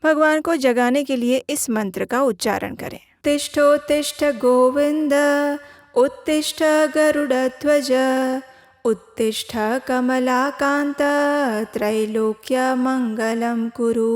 भगवान को जगाने के लिए इस मंत्र का उच्चारण करें। तिष्ठोत्तिष्ठ गोविंद, उत्तिष्ठ गरुड़ध्वज, उत्तिष्ठ कमलाकांत, त्रैलोक्य मंगलम कुरु।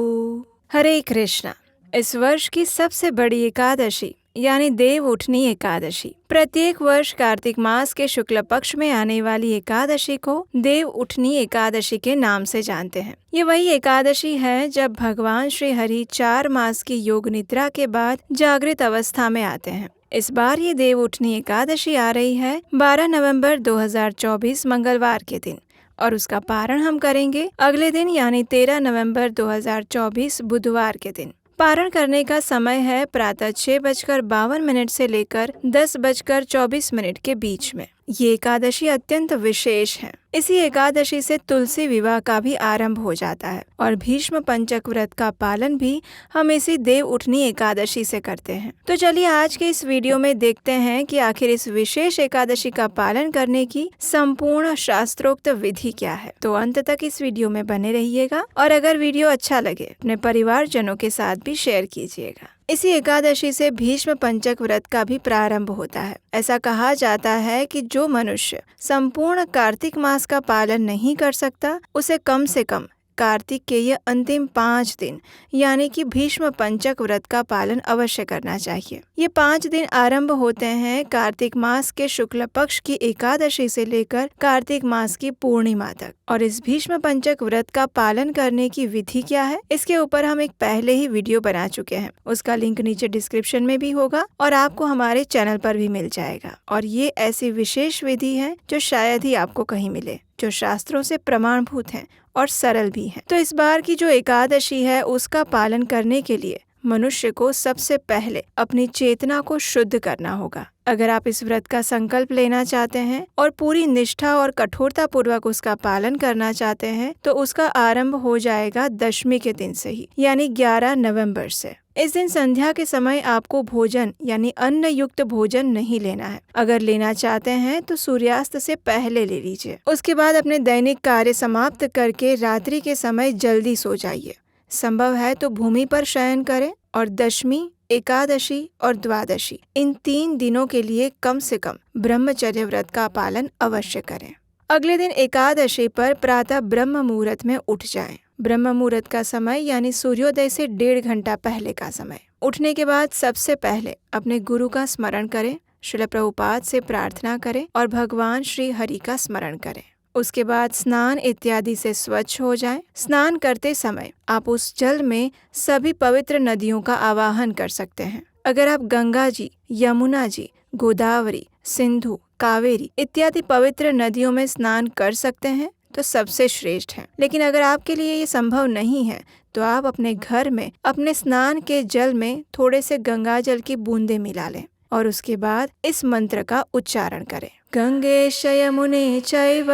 हरे कृष्णा। इस वर्ष की सबसे बड़ी एकादशी यानी देव उठनी एकादशी प्रत्येक वर्ष कार्तिक मास के शुक्ल पक्ष में आने वाली एकादशी को देव उठनी एकादशी के नाम से जानते हैं। ये वही एकादशी है जब भगवान श्री हरि 4 मास की योग निद्रा के बाद जागृत अवस्था में आते हैं। इस बार ये देव उठनी एकादशी आ रही है 12 नवंबर 2024 मंगलवार के दिन और उसका पारण हम करेंगे अगले दिन यानी 13 नवंबर 2024 बुधवार के दिन। पारण करने का समय है प्रातः 6:52 से लेकर 10:24 के बीच में। ये एकादशी अत्यंत विशेष है। इसी एकादशी से तुलसी विवाह का भी आरंभ हो जाता है और भीष्म पंचक व्रत का पालन भी हम इसी देव उठनी एकादशी से करते हैं। तो चलिए आज के इस वीडियो में देखते हैं कि आखिर इस विशेष एकादशी का पालन करने की संपूर्ण शास्त्रोक्त विधि क्या है। तो अंत तक इस वीडियो में बने रहिएगा और अगर वीडियो अच्छा लगे अपने परिवारजनों के साथ भी शेयर कीजिएगा। इसी एकादशी से भीष्म पंचक व्रत का भी प्रारंभ होता है। ऐसा कहा जाता है कि जो मनुष्य संपूर्ण कार्तिक मास का पालन नहीं कर सकता उसे कम से कम कार्तिक के ये अंतिम 5 दिन यानी कि भीष्म पंचक व्रत का पालन अवश्य करना चाहिए। ये 5 दिन आरंभ होते हैं कार्तिक मास के शुक्ल पक्ष की एकादशी से लेकर कार्तिक मास की पूर्णिमा तक। और इस भीष्म पंचक व्रत का पालन करने की विधि क्या है, इसके ऊपर हम एक पहले ही वीडियो बना चुके हैं। उसका लिंक नीचे डिस्क्रिप्शन में भी होगा और आपको हमारे चैनल पर भी मिल जाएगा। और ये ऐसी विशेष विधि है जो शायद ही आपको कहीं मिले, जो शास्त्रों से प्रमाणभूत है और सरल भी है। तो इस बार की जो एकादशी है उसका पालन करने के लिए मनुष्य को सबसे पहले अपनी चेतना को शुद्ध करना होगा। अगर आप इस व्रत का संकल्प लेना चाहते हैं और पूरी निष्ठा और कठोरता पूर्वक उसका पालन करना चाहते हैं तो उसका आरंभ हो जाएगा दशमी के दिन से ही यानी 11 नवंबर से। इस दिन संध्या के समय आपको भोजन यानी अन्न युक्त भोजन नहीं लेना है। अगर लेना चाहते हैं तो सूर्यास्त से पहले ले लीजिए। उसके बाद अपने दैनिक कार्य समाप्त करके रात्रि के समय जल्दी सो जाइए। संभव है तो भूमि पर शयन करें और दशमी, एकादशी और द्वादशी इन 3 दिनों के लिए कम से कम ब्रह्मचर्य व्रत का पालन अवश्य करें। अगले दिन एकादशी पर प्रातः ब्रह्म मुहूर्त में उठ जाएं। ब्रह्म मुहूर्त का समय यानी सूर्योदय से 1.5 घंटा पहले का समय। उठने के बाद सबसे पहले अपने गुरु का स्मरण करें, श्रील प्रभुपाद से प्रार्थना करें और भगवान श्री हरि का स्मरण करें। उसके बाद स्नान इत्यादि से स्वच्छ हो जाएं। स्नान करते समय आप उस जल में सभी पवित्र नदियों का आवाहन कर सकते हैं। अगर आप गंगा जी, यमुना जी, गोदावरी, सिंधु, कावेरी इत्यादि पवित्र नदियों में स्नान कर सकते हैं तो सबसे श्रेष्ठ है। लेकिन अगर आपके लिए ये संभव नहीं है तो आप अपने घर में अपने स्नान के जल में थोड़े से गंगा जल की बूंदें मिला लें और उसके बाद इस मंत्र का उच्चारण करें। गंगेश यमुने चैव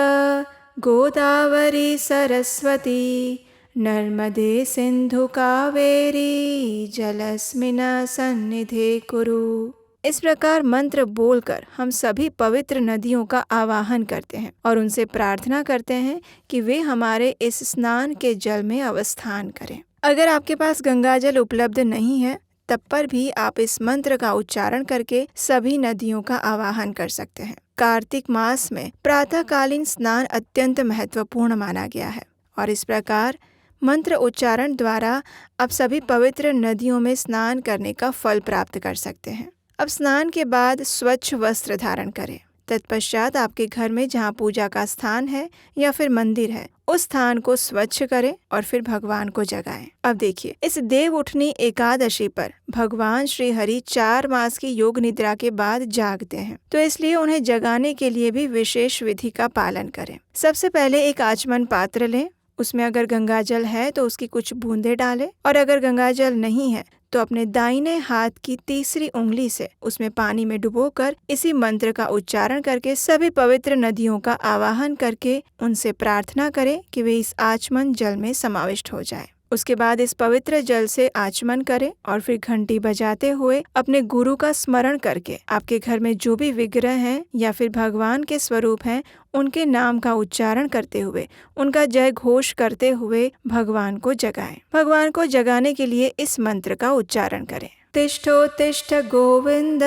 गोदावरी सरस्वती नर्मदे सिंधु कावेरी जलस्मिन् सन्निधे कुरु। इस प्रकार मंत्र बोलकर हम सभी पवित्र नदियों का आवाहन करते हैं और उनसे प्रार्थना करते हैं कि वे हमारे इस स्नान के जल में अवस्थान करें। अगर आपके पास गंगा जल उपलब्ध नहीं है तब पर भी आप इस मंत्र का उच्चारण करके सभी नदियों का आवाहन कर सकते हैं। कार्तिक मास में प्रातःकालीन स्नान अत्यंत महत्वपूर्ण माना गया है और इस प्रकार मंत्र उच्चारण द्वारा आप सभी पवित्र नदियों में स्नान करने का फल प्राप्त कर सकते हैं। अब स्नान के बाद स्वच्छ वस्त्र धारण करें। तत्पश्चात आपके घर में जहाँ पूजा का स्थान है या फिर मंदिर है उस स्थान को स्वच्छ करें और फिर भगवान को जगाएं। अब देखिए, इस देव उठनी एकादशी पर भगवान श्री हरि 4 मास की योग निद्रा के बाद जागते हैं, तो इसलिए उन्हें जगाने के लिए भी विशेष विधि का पालन करें। सबसे पहले एक आचमन पात्र लें, उसमें अगर गंगाजल है तो उसकी कुछ बूंदें डालें और अगर गंगाजल नहीं है तो अपने दाहिने हाथ की तीसरी उंगली से उसमें पानी में डुबोकर इसी मंत्र का उच्चारण करके सभी पवित्र नदियों का आवाहन करके उनसे प्रार्थना करें कि वे इस आचमन जल में समाविष्ट हो जाए। उसके बाद इस पवित्र जल से आचमन करें और फिर घंटी बजाते हुए अपने गुरु का स्मरण करके आपके घर में जो भी विग्रह हैं या फिर भगवान के स्वरूप हैं उनके नाम का उच्चारण करते हुए उनका जय घोष करते हुए भगवान को जगाएं। भगवान को जगाने के लिए इस मंत्र का उच्चारण करें। तिष्ठोत्तिष्ठ गोविंद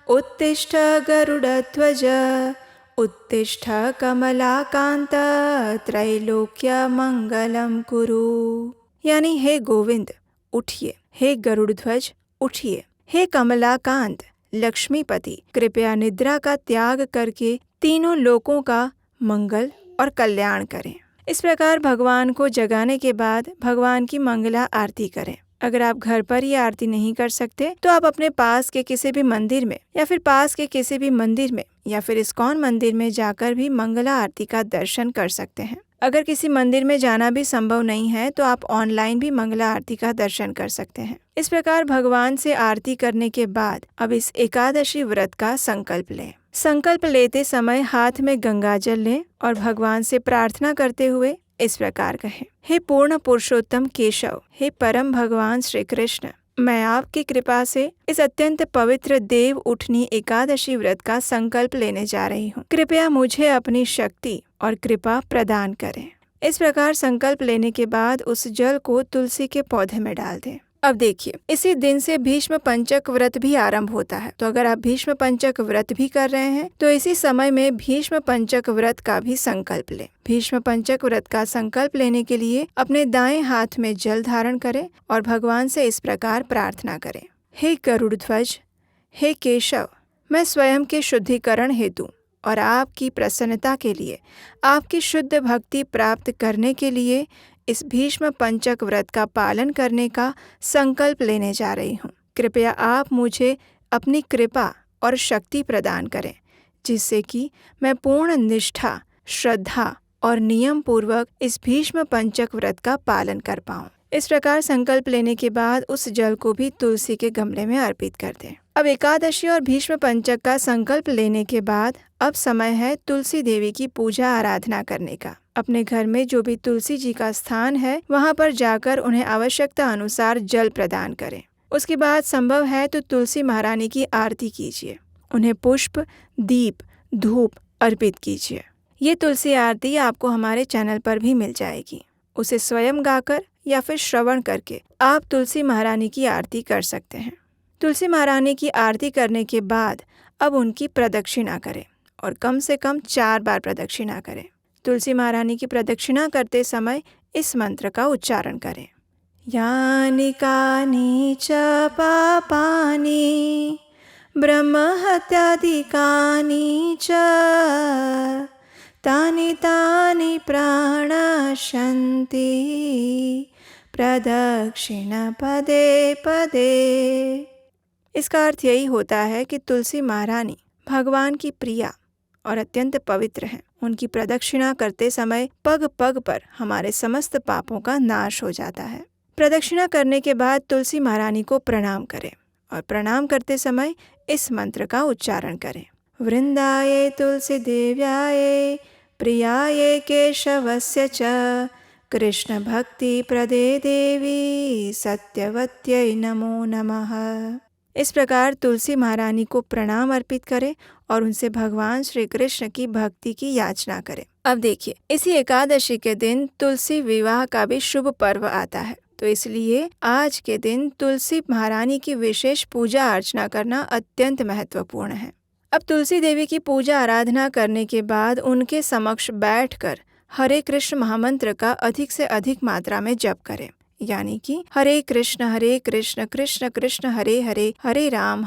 उत्तिष्ठ गरुड़ध्वज उत्तिष्ठ कमलाकांत त्रैलोक्य मंगलम कुरु। यानी हे गोविंद उठिए, हे गरुड़ध्वज उठिए, हे कमलाकांत लक्ष्मीपति कृपया निद्रा का त्याग करके तीनों लोकों का मंगल और कल्याण करें। इस प्रकार भगवान को जगाने के बाद भगवान की मंगला आरती करें। अगर आप घर पर ही आरती नहीं कर सकते तो आप अपने पास के किसी भी मंदिर में या फिर पास के किसी भी मंदिर में या फिर इस्कॉन मंदिर में जाकर भी मंगला आरती का दर्शन कर सकते हैं। अगर किसी मंदिर में जाना भी संभव नहीं है तो आप ऑनलाइन भी मंगला आरती का दर्शन कर सकते हैं। इस प्रकार भगवान से आरती करने के बाद अब इस एकादशी व्रत का संकल्प लें। संकल्प लेते समय हाथ में गंगा जल लें और भगवान से प्रार्थना करते हुए इस प्रकार कहें, हे पूर्ण पुरुषोत्तम केशव, हे परम भगवान श्री कृष्ण, मैं आपकी कृपा से इस अत्यंत पवित्र देव उठनी एकादशी व्रत का संकल्प लेने जा रही हूँ। कृपया मुझे अपनी शक्ति और कृपा प्रदान करें। इस प्रकार संकल्प लेने के बाद उस जल को तुलसी के पौधे में डाल दें। अब देखिए, इसी दिन से भीष्म पंचक व्रत भी आरंभ होता है। तो अगर आप भीष्म पंचक व्रत भी कर रहे हैं तो इसी समय में भीष्म पंचक व्रत का भी संकल्प लें। भीष्म पंचक व्रत का संकल्प लेने के लिए अपने दाएं हाथ में जल धारण करें और भगवान से इस प्रकार प्रार्थना करें, हे गरुड़ध्वज, हे केशव, मैं स्वयं के शुद्धिकरण हेतु और आपकी प्रसन्नता के लिए, आपकी शुद्ध भक्ति प्राप्त करने के लिए इस भीष्म पंचक व्रत का पालन करने का संकल्प लेने जा रही हूँ। कृपया आप मुझे अपनी कृपा और शक्ति प्रदान करें जिससे कि मैं पूर्ण निष्ठा, श्रद्धा और नियम पूर्वक इस भीष्म पंचक व्रत का पालन कर पाऊँ। इस प्रकार संकल्प लेने के बाद उस जल को भी तुलसी के गमले में अर्पित कर दें। अब एकादशी और भीष्म पंचक का संकल्प लेने के बाद अब समय है तुलसी देवी की पूजा आराधना करने का। अपने घर में जो भी तुलसी जी का स्थान है वहां पर जाकर उन्हें आवश्यकता अनुसार जल प्रदान करें। उसके बाद संभव है तो तुलसी महारानी की आरती कीजिए, उन्हें पुष्प, दीप, धूप अर्पित कीजिए। ये तुलसी आरती आपको हमारे चैनल पर भी मिल जाएगी। उसे स्वयं गाकर या फिर श्रवण करके आप तुलसी महारानी की आरती कर सकते हैं। तुलसी महारानी की आरती करने के बाद अब उनकी प्रदक्षिणा करें और कम से कम 4 बार प्रदक्षिणा करें। तुलसी महारानी की प्रदक्षिणा करते समय इस मंत्र का उच्चारण करें, यानि कानि च पापानि ब्रह्म हत्यादिकानि च तानि तानि प्रणश्यन्ति प्रदक्षिण पदे पदे। इसका अर्थ यही होता है कि तुलसी महारानी भगवान की प्रिया और अत्यंत पवित्र हैं। उनकी प्रदक्षिणा करते समय पग पग पर हमारे समस्त पापों का नाश हो जाता है। प्रदक्षिणा करने के बाद तुलसी महारानी को प्रणाम करें और प्रणाम करते समय इस मंत्र का उच्चारण करें, वृंदाये तुलसी देव्याये प्रियाये केशवस्य च कृष्ण भक्ति प्रदे देवी सत्यवत्यै नमो नमः। इस प्रकार तुलसी महारानी को प्रणाम अर्पित करें और उनसे भगवान श्री कृष्ण की भक्ति की याचना करें। अब देखिए, इसी एकादशी के दिन तुलसी विवाह का भी शुभ पर्व आता है, तो इसलिए आज के दिन तुलसी महारानी की विशेष पूजा अर्चना करना अत्यंत महत्वपूर्ण है। अब तुलसी देवी की पूजा आराधना करने के बाद उनके समक्ष बैठकर हरे कृष्ण महामंत्र का अधिक से अधिक मात्रा में जप करें, यानी कि हरे कृष्ण कृष्ण कृष्ण हरे हरे, हरे राम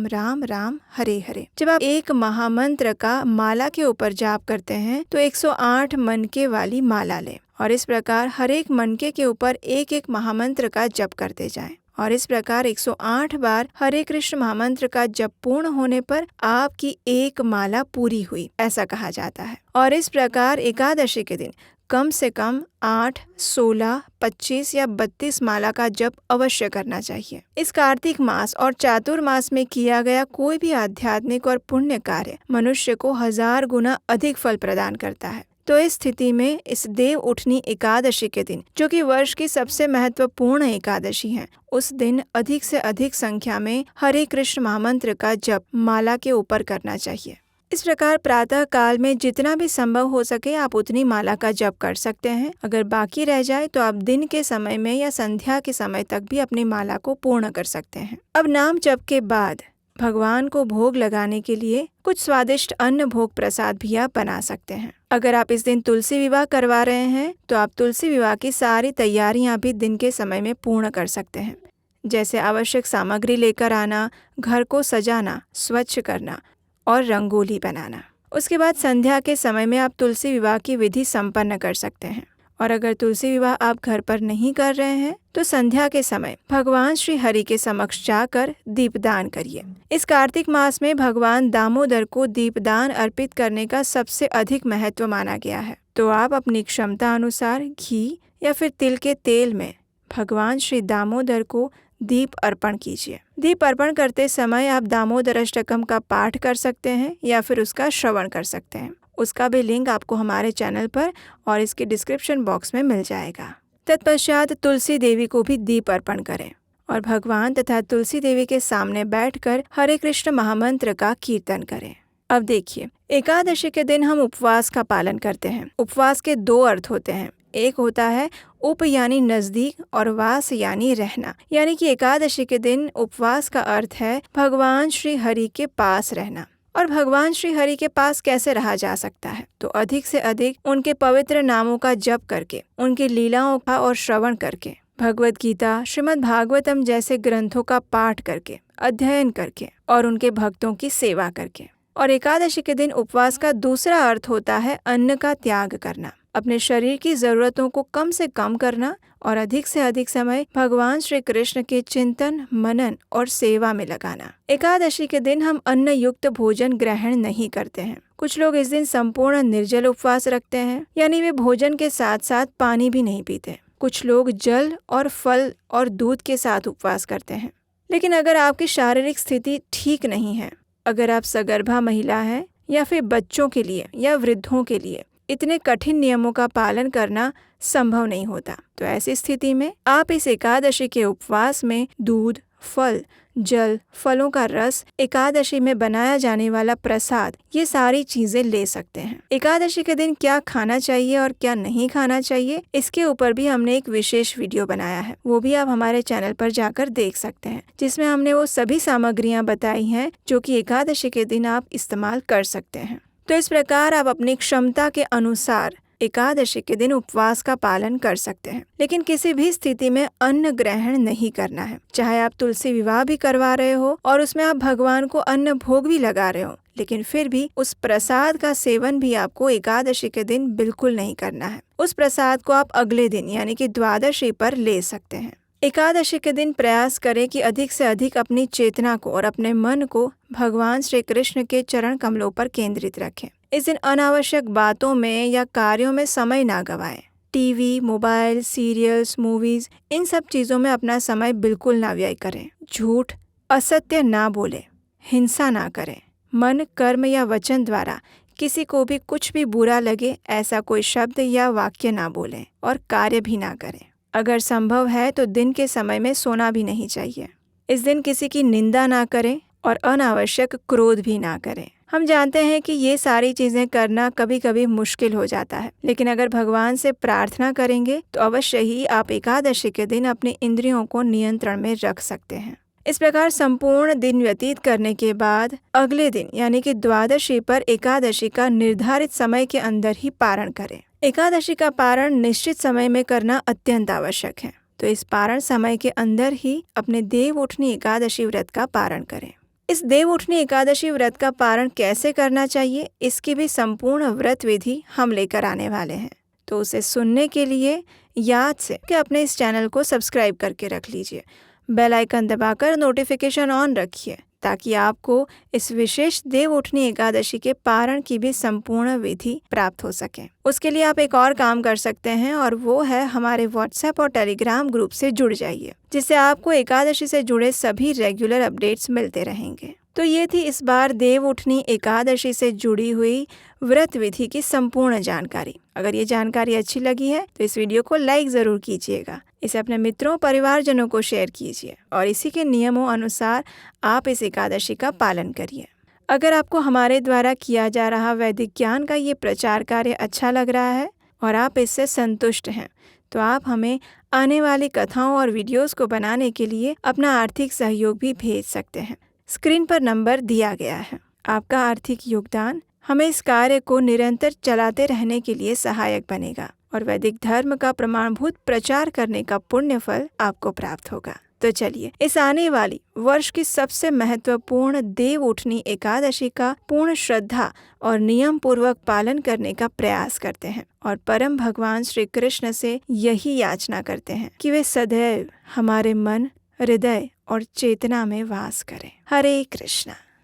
राम राम हरे हरे। जब आप एक महामंत्र का माला के ऊपर जाप करते हैं तो 108 मनके वाली माला लें और इस प्रकार हर एक मनके के ऊपर एक एक महामंत्र का जप करते जाएं। और इस प्रकार 108 बार हरे कृष्ण महामंत्र का जप पूर्ण होने पर आपकी एक माला पूरी हुई, ऐसा कहा जाता है। और इस प्रकार एकादशी के दिन कम से कम 8, 16, 25 या 32 माला का जप अवश्य करना चाहिए। इस कार्तिक मास और चातुर्मास में किया गया कोई भी आध्यात्मिक और पुण्य कार्य मनुष्य को 1000 गुना अधिक फल प्रदान करता है। तो इस स्थिति में इस देव उठनी एकादशी के दिन, जो कि वर्ष की सबसे महत्वपूर्ण एकादशी है, उस दिन अधिक से अधिक संख्या में हरे कृष्ण महामंत्र का जप माला के ऊपर करना चाहिए। इस प्रकार प्रातः काल में जितना भी संभव हो सके आप उतनी माला का जप कर सकते हैं। अगर बाकी रह जाए तो आप दिन के समय में या संध्या के समय तक भी अपनी माला को पूर्ण कर सकते हैं। अब नाम जप के बाद भगवान को भोग लगाने के लिए कुछ स्वादिष्ट अन्न भोग प्रसाद भी आप बना सकते हैं। अगर आप इस दिन तुलसी विवाह करवा रहे हैं तो आप तुलसी विवाह की सारी तैयारियां भी दिन के समय में पूर्ण कर सकते हैं, जैसे आवश्यक सामग्री लेकर आना, घर को सजाना, स्वच्छ करना और रंगोली बनाना। उसके बाद संध्या के समय में आप तुलसी विवाह की विधि संपन्न कर सकते हैं। और अगर तुलसी विवाह आप घर पर नहीं कर रहे हैं तो संध्या के समय भगवान श्री हरि के समक्ष जाकर दीपदान करिए। इस कार्तिक मास में भगवान दामोदर को दीपदान अर्पित करने का सबसे अधिक महत्व माना गया है। तो आप अपनी क्षमता अनुसार घी या फिर तिल के तेल में भगवान श्री दामोदर को दीप अर्पण कीजिए। दीप अर्पण करते समय आप दामोदर अष्टकम का पाठ कर सकते हैं या फिर उसका श्रवण कर सकते हैं। उसका भी लिंक आपको हमारे चैनल पर और इसके डिस्क्रिप्शन बॉक्स में मिल जाएगा। तत्पश्चात तुलसी देवी को भी दीप अर्पण करें और भगवान तथा तुलसी देवी के सामने बैठकर हरे कृष्ण महामंत्र का कीर्तन करें। अब देखिए, एकादशी के दिन हम उपवास का पालन करते हैं। उपवास के दो अर्थ होते हैं। एक होता है उप यानी नजदीक और वास यानी रहना, यानी कि एकादशी के दिन उपवास का अर्थ है भगवान श्री हरि के पास रहना। और भगवान श्री हरि के पास कैसे रहा जा सकता है? तो अधिक से अधिक उनके पवित्र नामों का जप करके, उनकी लीलाओं का और श्रवण करके, भगवद गीता, श्रीमद् भागवतम जैसे ग्रंथों का पाठ करके, अध्ययन करके और उनके भक्तों की सेवा करके। और एकादशी के दिन उपवास का दूसरा अर्थ होता है अन्न का त्याग करना, अपने शरीर की जरूरतों को कम से कम करना और अधिक से अधिक समय भगवान श्री कृष्ण के चिंतन, मनन और सेवा में लगाना। एकादशी के दिन हम अन्न युक्त भोजन ग्रहण नहीं करते हैं। कुछ लोग इस दिन संपूर्ण निर्जल उपवास रखते हैं, यानी वे भोजन के साथ साथ पानी भी नहीं पीते। कुछ लोग जल और फल और दूध के साथ उपवास करते हैं। लेकिन अगर आपकी शारीरिक स्थिति ठीक नहीं है, अगर आप सगर्भा महिला हैं या फिर बच्चों के लिए या वृद्धों के लिए इतने कठिन नियमों का पालन करना संभव नहीं होता, तो ऐसी स्थिति में आप इस एकादशी के उपवास में दूध, फल, जल, फलों का रस, एकादशी में बनाया जाने वाला प्रसाद, ये सारी चीजें ले सकते हैं। एकादशी के दिन क्या खाना चाहिए और क्या नहीं खाना चाहिए, इसके ऊपर भी हमने एक विशेष वीडियो बनाया है। वो भी आप हमारे चैनल पर जाकर देख सकते हैं, जिसमें हमने वो सभी सामग्रियां बताई हैं जो कि एकादशी के दिन आप इस्तेमाल कर सकते हैं। तो इस प्रकार आप अपनी क्षमता के अनुसार एकादशी के दिन उपवास का पालन कर सकते हैं, लेकिन किसी भी स्थिति में अन्न ग्रहण नहीं करना है। चाहे आप तुलसी विवाह भी करवा रहे हो और उसमें आप भगवान को अन्न भोग भी लगा रहे हो, लेकिन फिर भी उस प्रसाद का सेवन भी आपको एकादशी के दिन बिल्कुल नहीं करना है। उस प्रसाद को आप अगले दिन यानी कि द्वादशी पर ले सकते हैं। एकादशी के दिन प्रयास करें कि अधिक से अधिक अपनी चेतना को और अपने मन को भगवान श्री कृष्ण के चरण कमलों पर केंद्रित रखें। इस दिन अनावश्यक बातों में या कार्यों में समय ना गवाएं। टीवी, मोबाइल, सीरियल्स, मूवीज, इन सब चीज़ों में अपना समय बिल्कुल ना व्यय करें। झूठ, असत्य ना बोलें, हिंसा ना करें। मन, कर्म या वचन द्वारा किसी को भी कुछ भी बुरा लगे ऐसा कोई शब्द या वाक्य ना बोलें और कार्य भी ना करें। अगर संभव है तो दिन के समय में सोना भी नहीं चाहिए। इस दिन किसी की निंदा ना करें और अनावश्यक क्रोध भी ना करें। हम जानते हैं कि ये सारी चीज़ें करना कभी कभी मुश्किल हो जाता है, लेकिन अगर भगवान से प्रार्थना करेंगे तो अवश्य ही आप एकादशी के दिन अपने इंद्रियों को नियंत्रण में रख सकते हैं। इस प्रकार संपूर्ण दिन व्यतीत करने के बाद अगले दिन यानी कि द्वादशी पर एकादशी का निर्धारित समय के अंदर ही पारण करें। एकादशी का पारण निश्चित समय में करना अत्यंत आवश्यक है, तो इस पारण समय के अंदर ही अपने देव उठनी एकादशी व्रत का पारण करें। इस देव उठनी एकादशी व्रत का पारण कैसे करना चाहिए, इसकी भी संपूर्ण व्रत विधि हम लेकर आने वाले हैं। तो उसे सुनने के लिए याद से कि अपने इस चैनल को सब्सक्राइब करके रख लीजिए। बेल आइकन दबाकर नोटिफिकेशन ऑन रखिए ताकि आपको इस विशेष देव उठनी एकादशी के पारण की भी संपूर्ण विधि प्राप्त हो सके। उसके लिए आप एक और काम कर सकते हैं और वो है हमारे व्हाट्सएप और टेलीग्राम ग्रुप से जुड़ जाइए, जिससे आपको एकादशी से जुड़े सभी रेगुलर अपडेट्स मिलते रहेंगे। तो ये थी इस बार देवउठनी एकादशी से जुड़ी हुई व्रत विधि की संपूर्ण जानकारी। अगर ये जानकारी अच्छी लगी है तो इस वीडियो को लाइक ज़रूर कीजिएगा, इसे अपने मित्रों परिवारजनों को शेयर कीजिए और इसी के नियमों अनुसार आप इस एकादशी का पालन करिए। अगर आपको हमारे द्वारा किया जा रहा वैदिक ज्ञान का ये प्रचार कार्य अच्छा लग रहा है और आप इससे संतुष्ट हैं तो आप हमें आने वाली कथाओं और वीडियोस को बनाने के लिए अपना आर्थिक सहयोग भी भेज सकते हैं। स्क्रीन पर नंबर दिया गया है। आपका आर्थिक योगदान हमें इस कार्य को निरंतर चलाते रहने के लिए सहायक बनेगा और वैदिक धर्म का प्रमाणभूत प्रचार करने का पुण्य फल आपको प्राप्त होगा। तो चलिए इस आने वाली वर्ष की सबसे महत्वपूर्ण देवउठनी एकादशी का पूर्ण श्रद्धा और नियम पूर्वक पालन करने का प्रयास करते हैं और परम भगवान श्री कृष्ण से यही याचना करते हैं कि वे सदैव हमारे मन, हृदय और चेतना में वास करें। हरे कृष्णा।